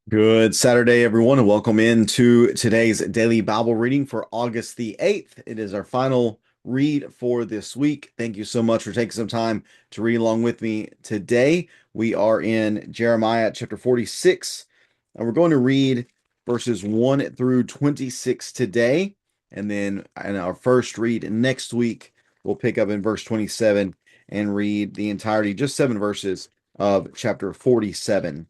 Good Saturday, everyone, and welcome into today's daily Bible reading for August the 8th. It is our final read for this week. Thank you so much for taking some time to read along with me today. We are in Jeremiah chapter 46, and we're going to read verses 1 through 26 today. And then in our first read next week, we'll pick up in verse 27 and read the entirety, just 7 verses of chapter 47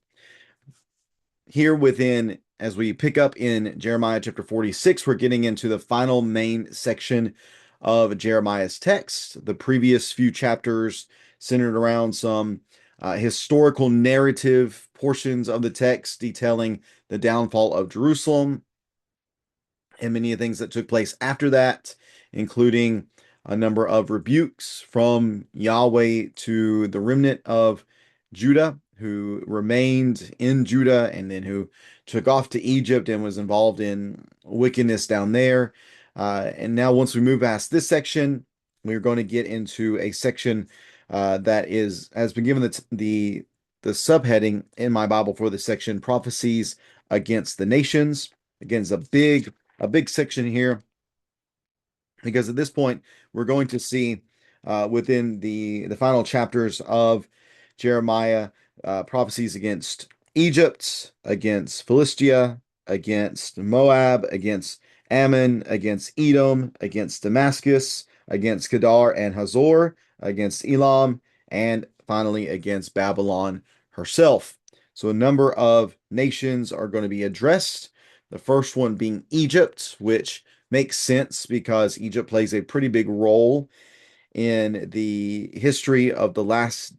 here within, as we pick up in Jeremiah chapter 46, we're getting into the final main section of Jeremiah's text. The previous few chapters centered around some historical narrative portions of the text detailing the downfall of Jerusalem and many of the things that took place after that, including a number of rebukes from Yahweh to the remnant of Judah who remained in Judah and then who took off to Egypt and was involved in wickedness down there. And now, once we move past this section, we're going to get into a section that has been given the subheading in my Bible for this section: prophecies against the nations. Again, it's a big section here because at this point we're going to see within the final chapters of Jeremiah prophecies against Egypt, against Philistia, against Moab, against Ammon, against Edom, against Damascus, against Kedar and Hazor, against Elam, and finally against Babylon herself. So a number of nations are going to be addressed. The first one being Egypt, which makes sense because Egypt plays a pretty big role in the history of the last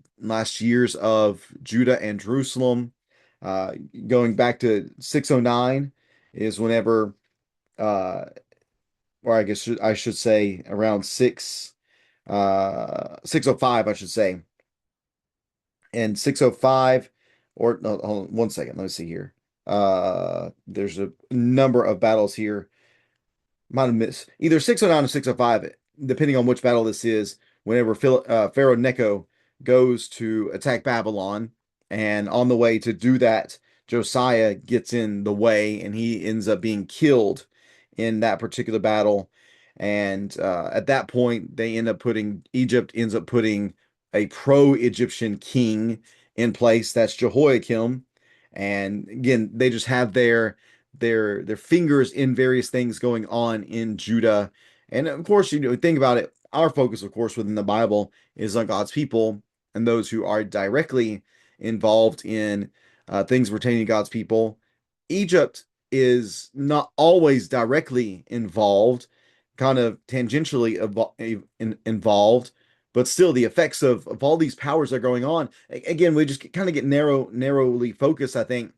years of Judah and Jerusalem. Going back to 609 is whenever, uh, or I guess I should say around 605, I should say. And 605, or no, hold on 1 second, let me see here. There's a number of battles here. Might have missed either 609 or 605, depending on which battle this is. Whenever Pharaoh Necho goes to attack Babylon, and on the way to do that, Josiah gets in the way, and he ends up being killed in that particular battle. And at that point, Egypt ends up putting a pro-Egyptian king in place. That's Jehoiakim. And again, they just have their fingers in various things going on in Judah. And of course, think about it. Our focus, of course, within the Bible is on God's people and those who are directly involved in things pertaining to God's people. Egypt is not always directly involved, kind of tangentially involved, but still the effects of all these powers that are going on. Again, we just kind of get narrowly focused, I think,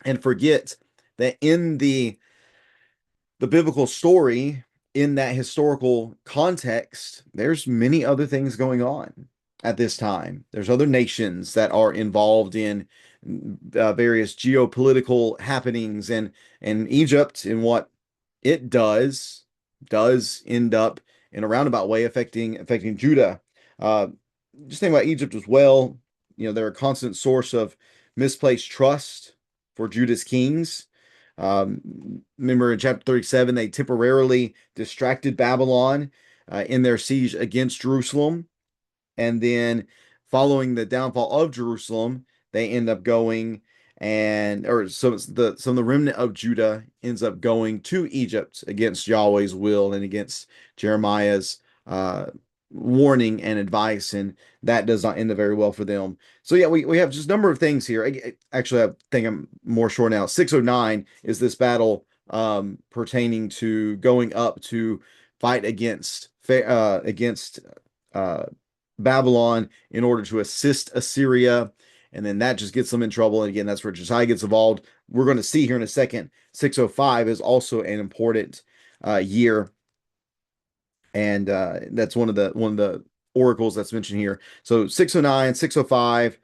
and forget that in the biblical story, in that historical context, there's many other things going on at this time. There's other nations that are involved in various geopolitical happenings, and Egypt, in what it does end up in a roundabout way affecting Judah. Uh, just think about Egypt as well. They're a constant source of misplaced trust for Judah's kings. Remember in chapter 37, they temporarily distracted Babylon in their siege against Jerusalem. And then following the downfall of Jerusalem, they end up going or some of the remnant of Judah ends up going to Egypt against Yahweh's will and against Jeremiah's warning and advice, and that does not end up very well for them. So yeah, we have just a number of things here. Actually, I think I'm more sure now. 609 is this battle pertaining to going up to fight against uh, Babylon in order to assist Assyria. And then that just gets them in trouble. And again, that's where Josiah gets involved. We're going to see here in a second, 605 is also an important year. And that's one of the oracles that's mentioned here. So 609, 605,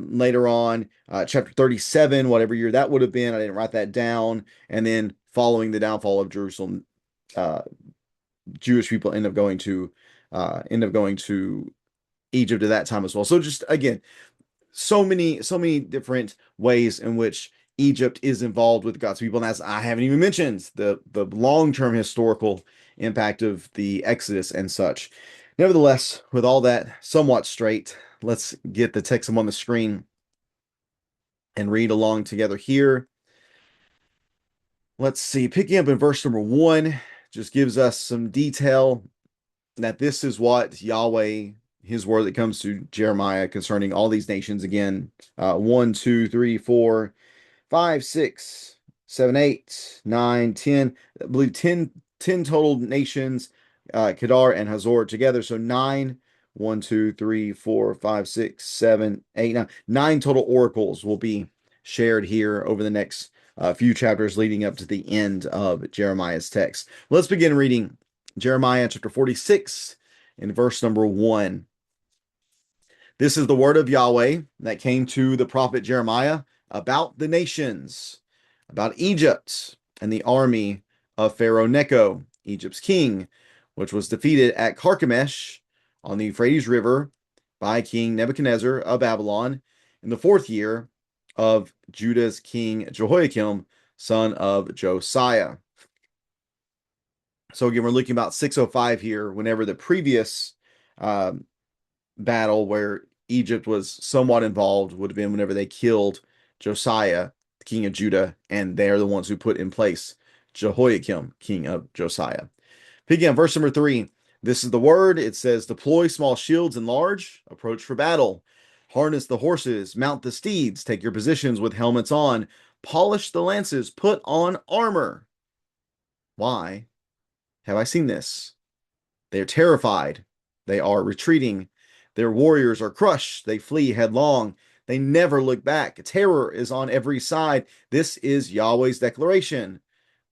later on, chapter 37, whatever year that would have been. I didn't write that down. And then following the downfall of Jerusalem, uh, Jewish people end up going to Egypt at that time as well. So just again, so many different ways in which Egypt is involved with God's people. And that's, I haven't even mentioned the long-term historical impact of the Exodus and such. Nevertheless, with all that somewhat straight, let's get the text on the screen and read along together here. Let's see, picking up in verse number 1, just gives us some detail that this is what Yahweh, his word that comes to Jeremiah concerning all these nations again. 1, 2, 3, 4, 5, 6, 7, 8, 9, 10. I believe 10 total nations, Kedar and Hazor together. So 9, 1, 2, 3, 4, 5, 6, 7, 8, 9. 9 total oracles will be shared here over the next few chapters leading up to the end of Jeremiah's text. Let's begin reading Jeremiah chapter 46 in verse number 1. This is the word of Yahweh that came to the prophet Jeremiah about the nations, about Egypt and the army of Pharaoh Necho, Egypt's king, which was defeated at Carchemish on the Euphrates River by King Nebuchadnezzar of Babylon in the 4th year of Judah's king Jehoiakim, son of Josiah. So again, we're looking about 605 here, whenever the previous battle where Egypt was somewhat involved would have been whenever they killed Josiah, the king of Judah, and they are the ones who put in place Jehoiakim, king of Josiah. Picking up verse number 3, this is the word. It says, deploy small shields and large, approach for battle. Harness the horses, mount the steeds, take your positions with helmets on, polish the lances, put on armor. Why have I seen this? They are terrified. They are retreating. Their warriors are crushed. They flee headlong. They never look back. Terror is on every side. This is Yahweh's declaration.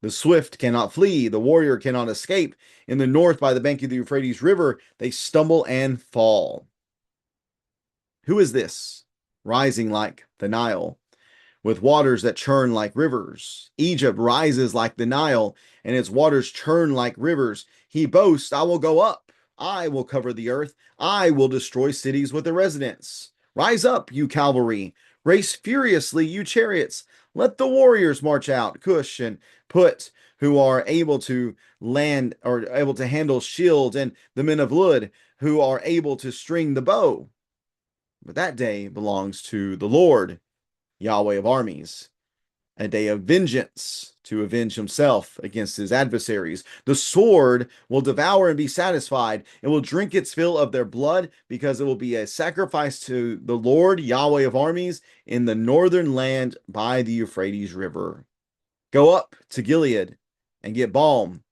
The swift cannot flee. The warrior cannot escape. In the north, by the bank of the Euphrates River, they stumble and fall. Who is this, rising like the Nile, with waters that churn like rivers? Egypt rises like the Nile, and its waters churn like rivers. He boasts, I will go up. I will cover the earth. I will destroy cities with their residents. Rise up, you cavalry. Race furiously, you chariots. Let the warriors march out, Cush and Put, who are able to land or able to handle shields, and the men of Lud, who are able to string the bow. But that day belongs to the Lord, Yahweh of armies, a day of vengeance to avenge himself against his adversaries. The sword will devour and be satisfied. It will drink its fill of their blood, because it will be a sacrifice to the Lord, Yahweh of armies, in the northern land by the Euphrates River. Go up to Gilead and get balm,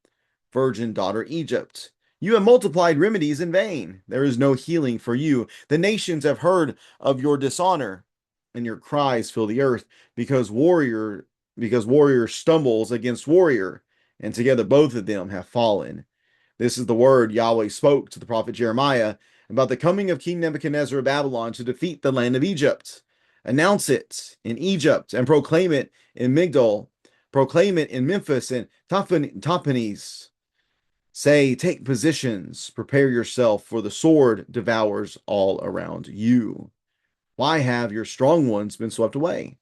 virgin daughter Egypt. You have multiplied remedies in vain. There is no healing for you. The nations have heard of your dishonor, and your cries fill the earth, because warrior stumbles against warrior, and together both of them have fallen. This is the word Yahweh spoke to the prophet Jeremiah about the coming of King Nebuchadnezzar of Babylon to defeat the land of Egypt. Announce it in Egypt and proclaim it in Migdol. Proclaim it in Memphis and Tahpanhes. Say, take positions, prepare yourself, for the sword devours all around you. Why have your strong ones been swept away?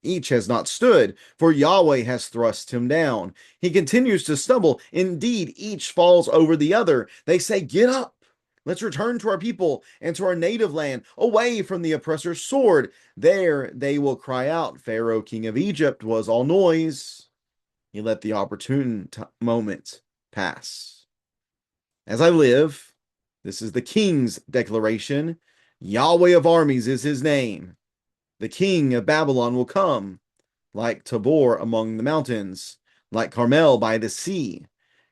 Each has not stood, for Yahweh has thrust him down. He continues to stumble. Indeed, each falls over the other. They say, get up. Let's return to our people and to our native land, away from the oppressor's sword. There they will cry out, Pharaoh, king of Egypt, was all noise. He let the opportune moment pass. As I live, this is the king's declaration. Yahweh of armies is his name. The king of Babylon will come, like Tabor among the mountains, like Carmel by the sea.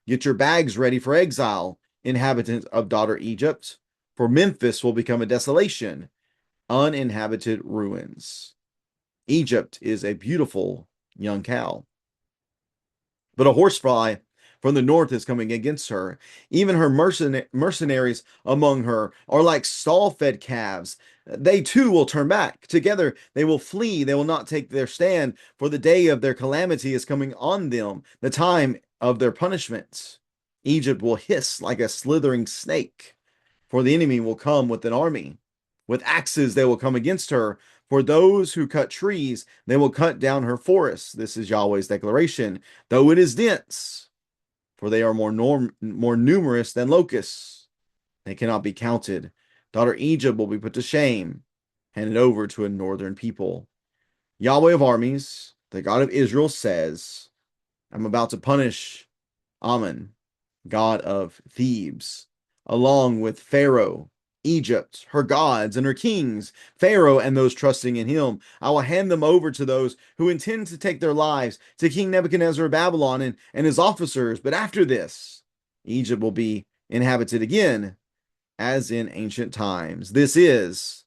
Get your bags ready for exile, inhabitant of daughter Egypt, for Memphis will become a desolation, uninhabited ruins. Egypt is a beautiful young cow, but a horsefly from the north is coming against her. Even her mercenaries among her are like stall-fed calves. They too will turn back. Together they will flee. They will not take their stand, for the day of their calamity is coming on them, the time of their punishment. Egypt will hiss like a slithering snake, for the enemy will come with an army. With axes they will come against her. For those who cut trees, they will cut down her forests. This is Yahweh's declaration. Though it is dense, for they are more numerous than locusts. They cannot be counted. Daughter Egypt will be put to shame, handed over to a northern people. Yahweh of armies, the God of Israel, says, I'm about to punish Ammon, god of Thebes, along with Pharaoh, Egypt, her gods and her kings, Pharaoh and those trusting in him. I will hand them over to those who intend to take their lives, to King Nebuchadnezzar of Babylon and his officers. But after this, Egypt will be inhabited again, as in ancient times. This is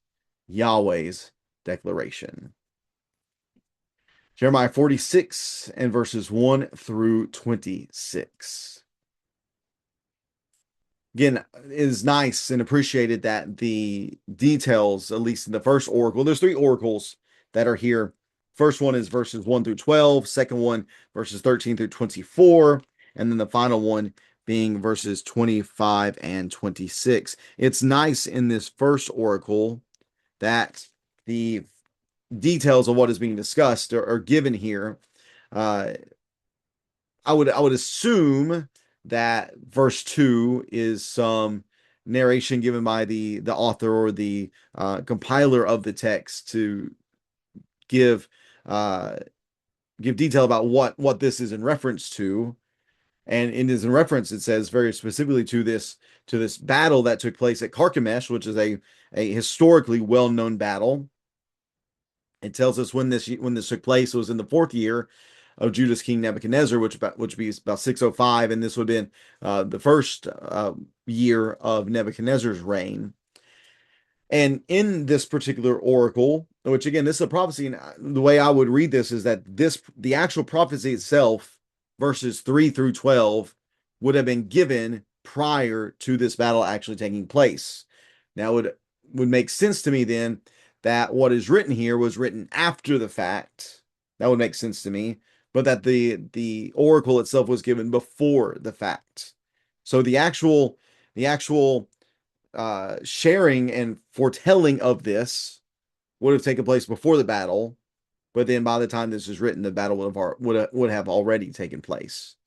Yahweh's declaration. Jeremiah 46 and verses 1 through 26. Again, it is nice and appreciated that the details, at least in the first oracle, there's 3 oracles that are here. First one is verses 1 through 12, second one, verses 13 through 24, and then the final one being verses 25 and 26. It's nice in this first oracle that the details of what is being discussed are given here. I would assume that verse 2 is some narration given by the author or the compiler of the text to give detail about what this is in reference to. And it is in reference, it says very specifically to this battle that took place at Carchemish, which is a historically well-known battle. It tells us when this took place. It was in the 4th year of Judah's king Nebuchadnezzar, which would be about 605, and this would have been the first year of Nebuchadnezzar's reign. And in this particular oracle, which again, this is a prophecy, and the way I would read this is that the actual prophecy itself, verses 3 through 12, would have been given prior to this battle actually taking place. Now, it would make sense to me then that what is written here was written after the fact. That would make sense to me, but that the oracle itself was given before the fact. So the actual sharing and foretelling of this would have taken place before the battle, but then by the time this is written, the battle would have already taken place.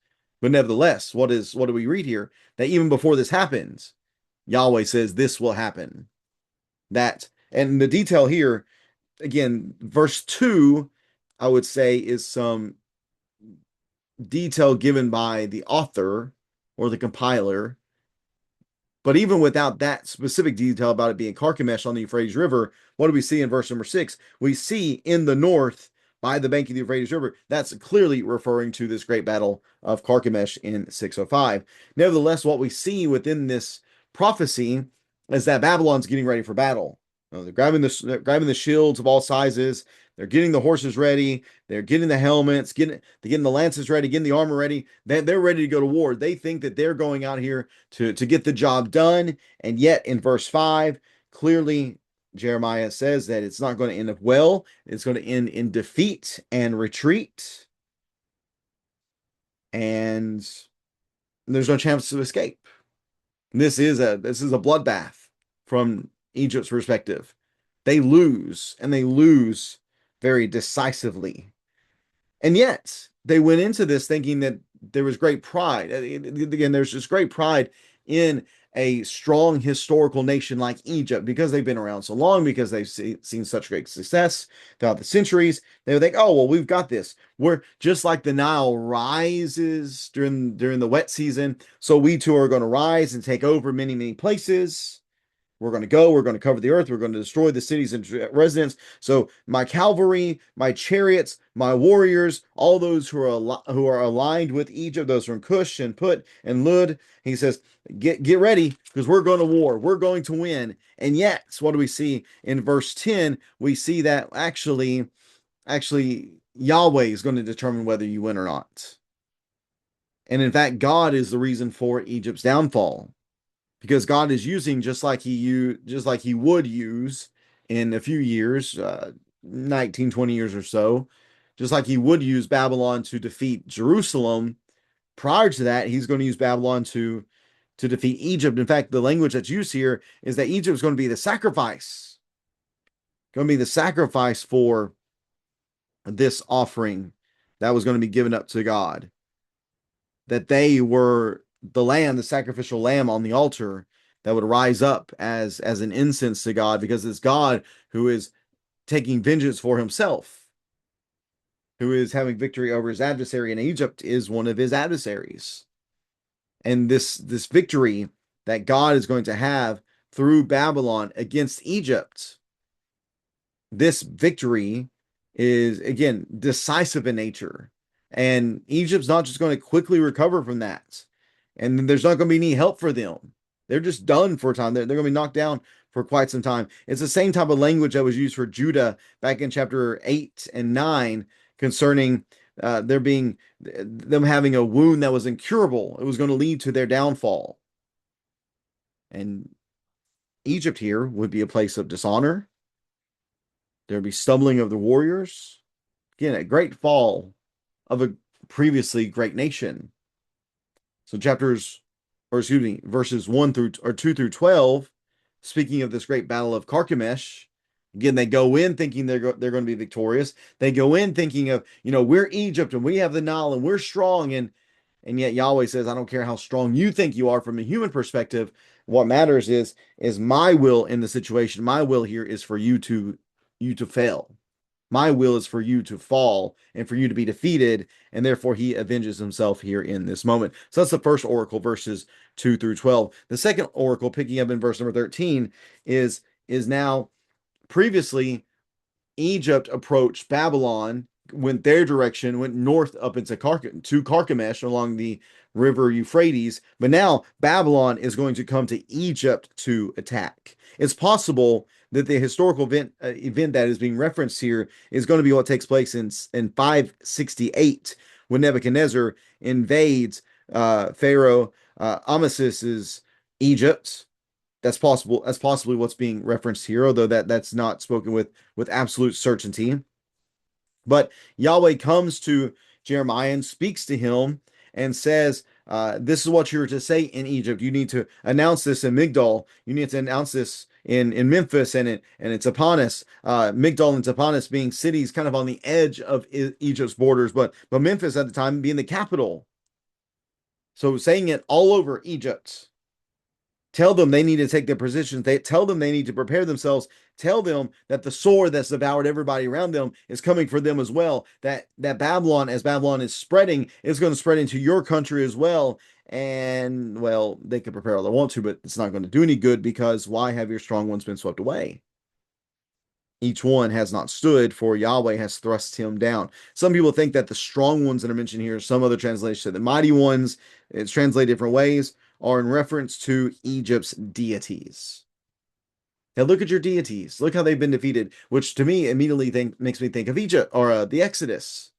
But nevertheless, what do we read here? That even before this happens, Yahweh says this will happen. And the detail here, again, verse 2, I would say, is some detail given by the author or the compiler. But even without that specific detail about it being Carchemish on the Euphrates River, what do we see in verse number 6? We see in the north, by the bank of the Euphrates River, that's clearly referring to this great battle of Carchemish in 605. Nevertheless, what we see within this prophecy is that Babylon's getting ready for battle. They're grabbing the shields of all sizes. They're getting the horses ready. They're getting the helmets, they're getting the lances ready, getting the armor ready. They're ready to go to war. They think that they're going out here to get the job done. And yet in verse 5, clearly Jeremiah says that it's not going to end up well. It's going to end in defeat and retreat. And there's no chance to escape. This is a bloodbath from Egypt's perspective. They lose, and they lose very decisively. And yet, they went into this thinking that there was great pride. Again, there's this great pride in a strong historical nation like Egypt because they've been around so long, because they've seen such great success throughout the centuries. They would think, oh, well, we've got this. We're just like the Nile rises during the wet season, so we too are going to rise and take over many, many places. We're going to cover the earth. We're going to destroy the cities and residents. So my cavalry, my chariots, my warriors, all those who are aligned with Egypt, those from Cush and Put and Lud, he says, get ready, because we're going to war. We're going to win. And yet, what do we see in verse 10? We see that actually Yahweh is going to determine whether you win or not. And in fact, God is the reason for Egypt's downfall. Because God is using, just like he would use in a few years, 19, 20 years or so, just like he would use Babylon to defeat Jerusalem. Prior to that, he's going to use Babylon to defeat Egypt. In fact, the language that's used here is that Egypt is going to be the sacrifice going to be the sacrifice for this offering that was going to be given up to God. That they were the lamb, the sacrificial lamb on the altar that would rise up as an incense to God, because it's God who is taking vengeance for himself, who is having victory over his adversary, and Egypt is one of his adversaries. And this victory that God is going to have through Babylon against Egypt, this victory is again decisive in nature. And Egypt's not just going to quickly recover from that. And there's not going to be any help for them. They're just done for a time. They're going to be knocked down for quite some time. It's the same type of language that was used for Judah back in chapter 8 and 9 concerning them having a wound that was incurable. It was going to lead to their downfall. And Egypt here would be a place of dishonor. There would be stumbling of the warriors. Again, a great fall of a previously great nation. So verses 1 through or 2 through 12, speaking of this great battle of Carchemish, again, they go in thinking they're going to be victorious. They go in thinking of, we're Egypt and we have the Nile and we're strong, and yet Yahweh says, I don't care how strong you think you are from a human perspective. What matters is my will in the situation. My will here is for you to fail. My will is for you to fall and for you to be defeated, and therefore he avenges himself here in this moment. So that's the first oracle, verses 2 through 12. The second oracle, picking up in verse number 13, is now previously Egypt approached Babylon, went their direction, went north up into Carchemish along the river Euphrates, but now Babylon is going to come to Egypt to attack. It's possible that the historical event that is being referenced here is going to be what takes place in 568 when Nebuchadnezzar invades Pharaoh Amesis's Egypt. That's possible. That's possibly what's being referenced here, although that's not spoken with absolute certainty. But Yahweh comes to Jeremiah and speaks to him and says, this is what you're to say in Egypt. You need to announce this in Migdol. You need to announce this in Memphis, and it's Tapanhes. Migdol and Tapanhes being cities kind of on the edge of Egypt's borders, but Memphis at the time being the capital. So saying it all over Egypt. Tell them they need to take their positions. Tell them they need to prepare themselves. Tell them that the sword that's devoured everybody around them is coming for them as well. That Babylon, as Babylon is spreading, is going to spread into your country as well. And well, they can prepare all they want to, but it's not going to do any good, because why have your strong ones been swept away? Each one has not stood, for Yahweh has thrust him down. Some people think that the strong ones that are mentioned here, some other translations say the mighty ones, it's translated different ways, are in reference to Egypt's deities. Now look at your deities. Look how they've been defeated, which to me immediately makes me think of Egypt, or the Exodus.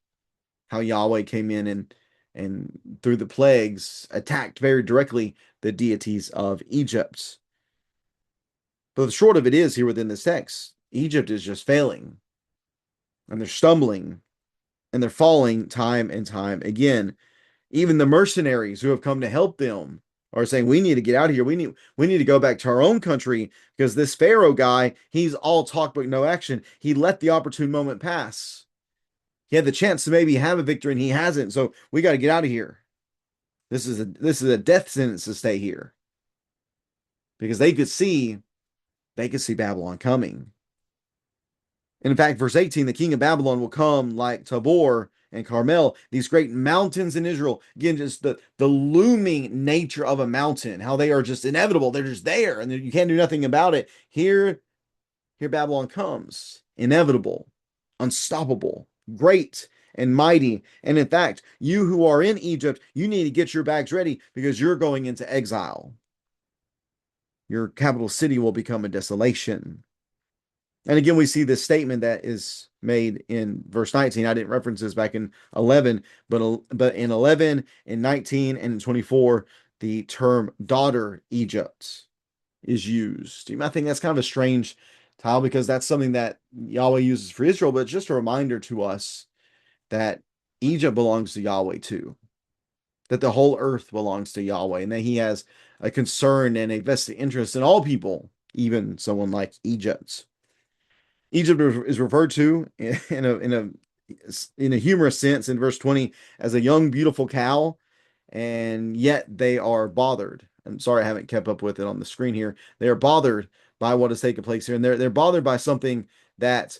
How Yahweh came in and through the plagues attacked very directly the deities of Egypt. But the short of it is, here within this text, Egypt is just failing, and they're stumbling, and they're falling time and time again. Even the mercenaries who have come to help them are saying, we need to get out of here. We need to go back to our own country, because this Pharaoh guy, he's all talk but no action. He let the opportune moment pass. He had the chance to maybe have a victory, and he hasn't. So we got to get out of here. This is a death sentence to stay here, because they could see Babylon coming. And in fact, verse 18, the king of Babylon will come like Tabor and Carmel, these great mountains in Israel. Again, just the looming nature of a mountain, how they are just inevitable. They're just there, and you can't do nothing about it. Here Babylon comes, inevitable, unstoppable, great and mighty. And in fact, you who are in Egypt, you need to get your bags ready, because you're going into exile. Your capital city will become a desolation. And again, we see this statement that is made in verse 19. I didn't reference this back in 11, but in 11, in 19, and in 24, the term daughter Egypt is used. I think that's kind of a strange tile, because that's something that Yahweh uses for Israel, but it's just a reminder to us that Egypt belongs to Yahweh too, that the whole earth belongs to Yahweh, and that he has a concern and a vested interest in all people, even someone like Egypt. Egypt is referred to in a humorous sense in verse 20 as a young, beautiful cow, and yet they are bothered. I'm sorry I haven't kept up with it on the screen here. They are bothered by what has taken place here, and they're bothered by something that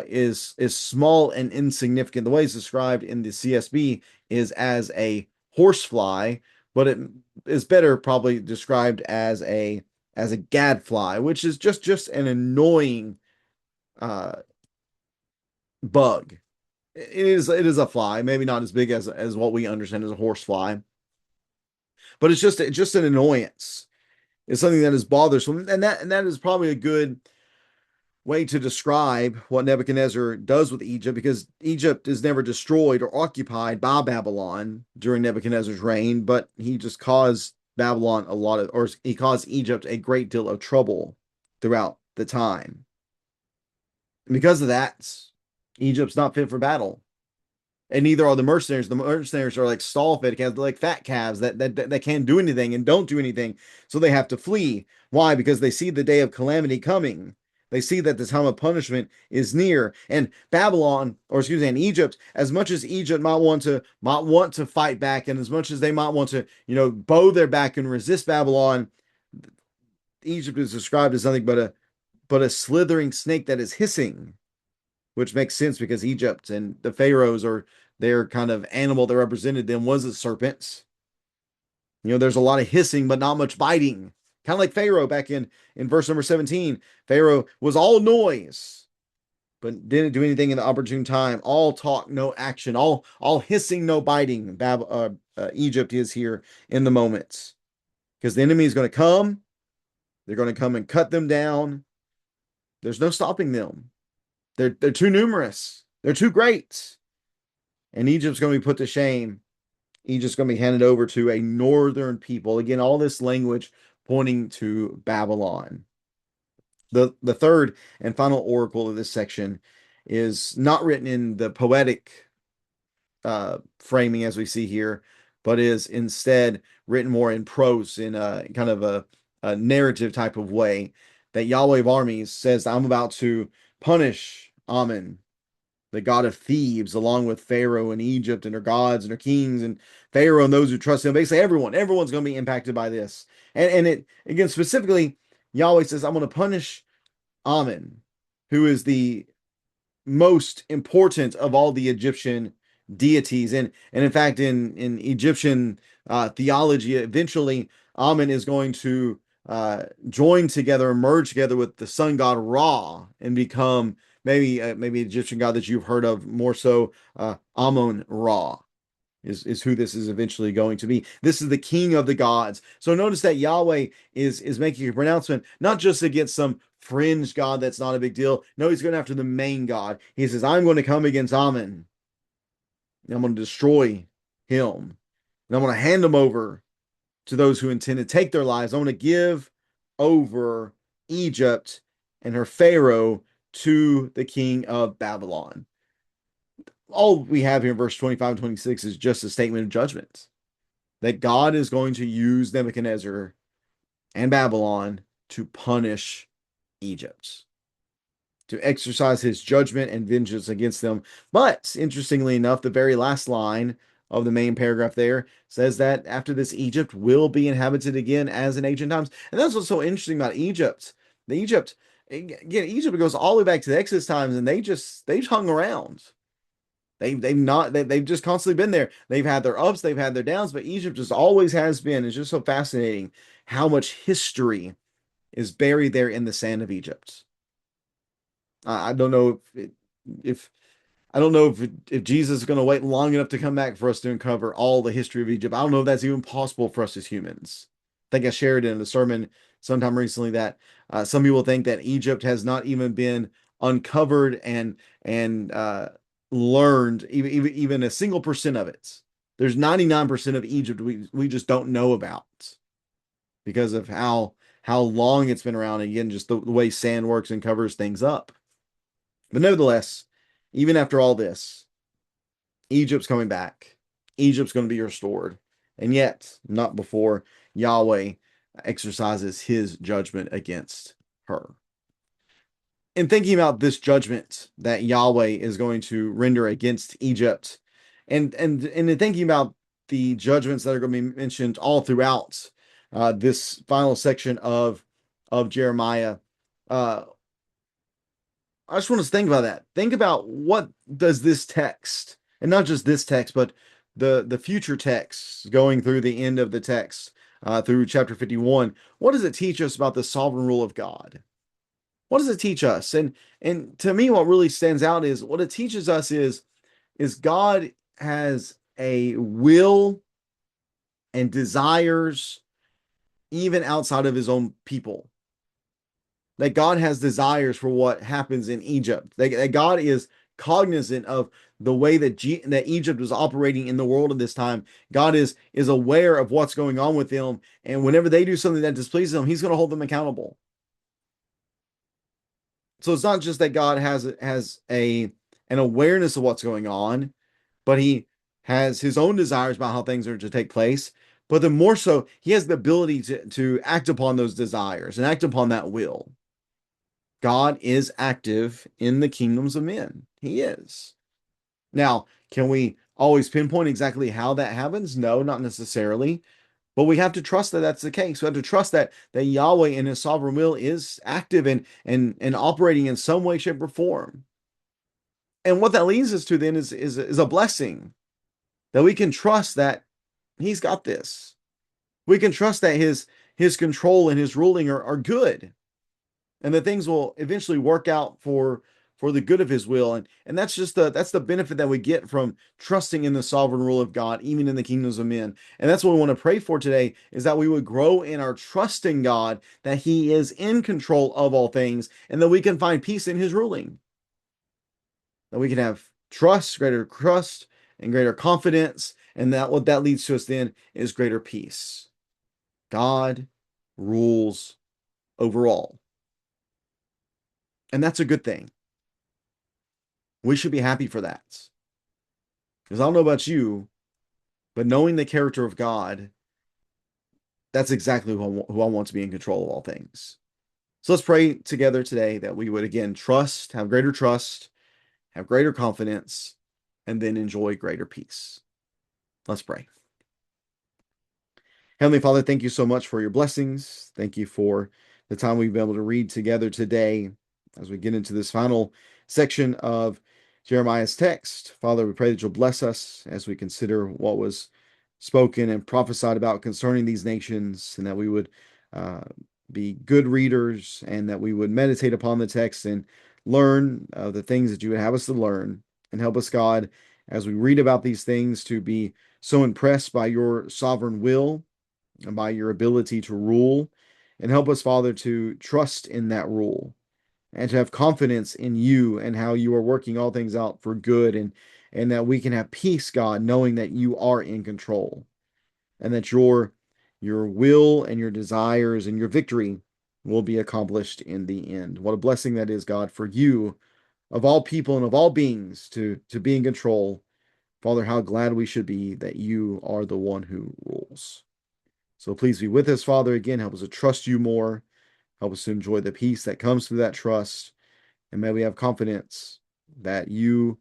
is small and insignificant. The way it's described in the CSB is as a horsefly, but it is better probably described as a gadfly, which is just an annoying uh, bug. It is a fly, maybe not as big as what we understand as a horse fly, but it's just an annoyance. It's something that is bothersome, and that is probably a good way to describe what Nebuchadnezzar does with Egypt, because Egypt is never destroyed or occupied by Babylon during Nebuchadnezzar's reign, but he just caused Babylon a lot of, or he caused Egypt a great deal of trouble throughout the time. And because of that, Egypt's not fit for battle. And neither are the mercenaries. The mercenaries are like stall fed calves, like fat calves that can't do anything and don't do anything. So they have to flee. Why? Because they see the day of calamity coming. They see that the time of punishment is near. And Babylon, or excuse me, and Egypt, as much as Egypt might want to fight back, and as much as they might want to, bow their back and resist Babylon, Egypt is described as nothing but a slithering snake that is hissing, which makes sense because Egypt and the pharaohs, or their kind of animal that represented them, was the serpents. There's a lot of hissing, but not much biting. Kind of like Pharaoh back in verse number 17. Pharaoh was all noise, but didn't do anything in the opportune time. All talk, no action. All hissing, no biting. Egypt is here in the moments, because the enemy is going to come. They're going to come and cut them down. There's no stopping them. They're too numerous. They're too great. And Egypt's going to be put to shame. Egypt's going to be handed over to a northern people. Again, all this language pointing to Babylon. The third and final oracle of this section is not written in the poetic framing as we see here, but is instead written more in prose, in a kind of a narrative type of way. That Yahweh of armies says, I'm about to punish Amen, the god of Thebes, along with Pharaoh and Egypt and her gods and her kings and Pharaoh and those who trust him. Basically, everyone's going to be impacted by this. And it, again, specifically, Yahweh says, I'm going to punish Amen, who is the most important of all the Egyptian deities. And in fact, in Egyptian theology, eventually Amen is going to join together and merge together with the sun god Ra and become maybe Egyptian god that you've heard of more so, Amun Ra. Is who this is eventually going to be. This is the king of the gods. So notice that Yahweh is making a pronouncement, not just against some fringe god that's not a big deal. No, he's going after the main god. He says, I'm going to come against Amen. I'm going to destroy him. And I'm going to hand him over to those who intend to take their lives. I'm going to give over Egypt and her Pharaoh to the king of Babylon. All we have here in verse 25 and 26 is just a statement of judgment, that God is going to use Nebuchadnezzar and Babylon to punish Egypt, to exercise his judgment and vengeance against them. But interestingly enough, the very last line of the main paragraph there says that after this, Egypt will be inhabited again as in ancient times. And that's what's so interesting about Egypt. Egypt goes all the way back to the Exodus times, and they've hung around. They've just constantly been there. They've had their ups, they've had their downs, but Egypt just always has been. It's just so fascinating how much history is buried there in the sand of Egypt. I don't know if I don't know if Jesus is going to wait long enough to come back for us to uncover all the history of Egypt. I don't know if that's even possible for us as humans. I think I shared in a sermon sometime recently that some people think that Egypt has not even been uncovered and learned even a single percent of it. There's 99% of Egypt we just don't know about because of how long it's been around. Again, just the way sand works and covers things up. But nevertheless, even after all this, Egypt's coming back. Egypt's going to be restored. And yet, not before Yahweh exercises his judgment against her. in thinking about this judgment that Yahweh is going to render against Egypt, and in thinking about the judgments that are going to be mentioned all throughout this final section of Jeremiah, uh, I just want us to think about that. Think about what does this text, and not just this text, but the future texts going through the end of the text through chapter 51. What does it teach us about the sovereign rule of God? What does it teach us? And to me, what really stands out is what it teaches us is God has a will and desires even outside of his own people. That God has desires for what happens in Egypt. That God is cognizant of the way that Egypt was operating in the world at this time. God is aware of what's going on with them, and whenever they do something that displeases him, he's going to hold them accountable. So it's not just that God has an awareness of what's going on, but he has his own desires about how things are to take place. But the more so, he has the ability to act upon those desires and act upon that will. God is active in the kingdoms of men. He is. Now, can we always pinpoint exactly how that happens? No, not necessarily. But we have to trust that that's the case. We have to trust that Yahweh in his sovereign will is active and operating in some way, shape, or form. And what that leads us to then is a blessing that we can trust that he's got this. We can trust that his control and his ruling are good, and that things will eventually work out for the good of his will. And that's the benefit that we get from trusting in the sovereign rule of God, even in the kingdoms of men. And that's what we want to pray for today, is that we would grow in our trust in God, that he is in control of all things, and that we can find peace in his ruling. That we can have greater trust and greater confidence, and that what that leads to us then is greater peace. God rules over all. And that's a good thing. We should be happy for that. Because I don't know about you, but knowing the character of God, that's exactly who I want to be in control of all things. So let's pray together today that we would again trust, have greater confidence, and then enjoy greater peace. Let's pray. Heavenly Father, thank you so much for your blessings. Thank you for the time we've been able to read together today as we get into this final section of Jeremiah's text. Father, we pray that you'll bless us as we consider what was spoken and prophesied about concerning these nations, and that we would be good readers, and that we would meditate upon the text and learn the things that you would have us to learn. And help us, God, as we read about these things, to be so impressed by your sovereign will and by your ability to rule. And help us, Father, to trust in that rule and to have confidence in you and how you are working all things out for good, and that we can have peace, God, knowing that you are in control, and that your will and your desires and your victory will be accomplished in the end. What a blessing that is, God, for you of all people and of all beings to be in control. Father, how glad we should be that you are the one who rules. So please be with us, Father. Again, help us to trust you more. Help us to enjoy the peace that comes through that trust. And may we have confidence that you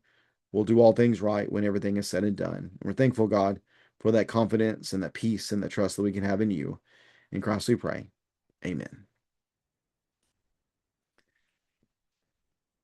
will do all things right when everything is said and done. And we're thankful, God, for that confidence and that peace and that trust that we can have in you. In Christ we pray. Amen.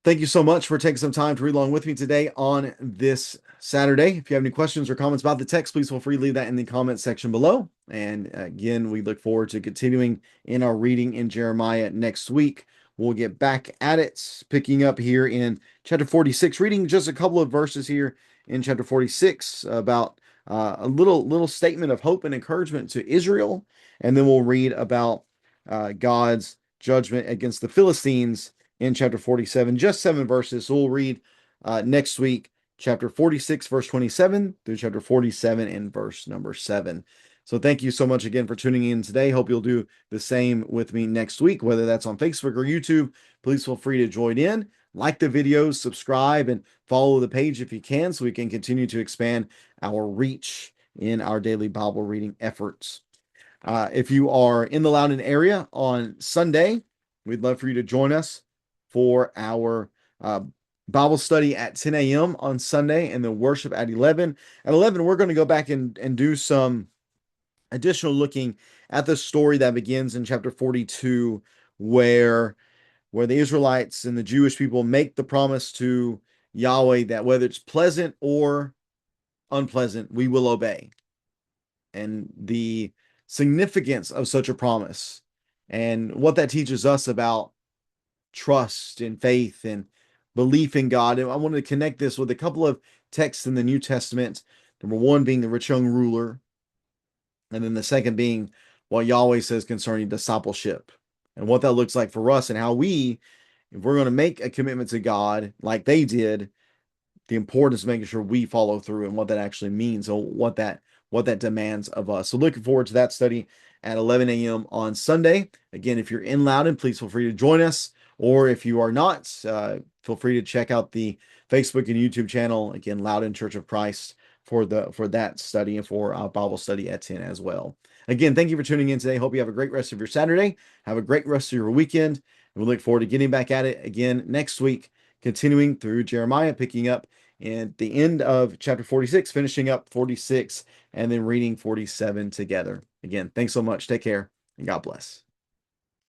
Thank you so much for taking some time to read along with me today on this Saturday. If you have any questions or comments about the text, please feel free to leave that in the comments section below. And again, we look forward to continuing in our reading in Jeremiah next week. We'll get back at it, picking up here in chapter 46, reading just a couple of verses here in chapter 46 about a little statement of hope and encouragement to Israel. And then we'll read about God's judgment against the Philistines in chapter 47, just 7 verses. So we'll read next week, chapter 46, verse 27 through chapter 47 and verse number 7. So thank you so much again for tuning in today. Hope you'll do the same with me next week, whether that's on Facebook or YouTube. Please feel free to join in, like the videos, subscribe, and follow the page if you can, so we can continue to expand our reach in our daily Bible reading efforts. If you are in the Loudoun area on Sunday, we'd love for you to join us for our Bible study at 10 a.m. on Sunday and then worship at 11. At 11, we're going to go back and do some additional looking at the story that begins in chapter 42, where the Israelites and the Jewish people make the promise to Yahweh that whether it's pleasant or unpleasant, we will obey. And the significance of such a promise and what that teaches us about trust and faith and belief in God. And I wanted to connect this with a couple of texts in the New Testament. Number one being the rich young ruler, and then the second being what Yahweh says concerning discipleship and what that looks like for us and how we, if we're going to make a commitment to God like they did, the importance of making sure we follow through and what that actually means or what that demands of us. So looking forward to that study at 11 a.m. on Sunday. Again, if you're in Loudon, please feel free to join us. Or if you are not, feel free to check out the Facebook and YouTube channel. Again, Loudon Church of Christ for that study and for our Bible study at 10 as well. Again, thank you for tuning in today. Hope you have a great rest of your Saturday. Have a great rest of your weekend. And we look forward to getting back at it again next week, continuing through Jeremiah, picking up at the end of chapter 46, finishing up 46, and then reading 47 together. Again, thanks so much. Take care, and God bless.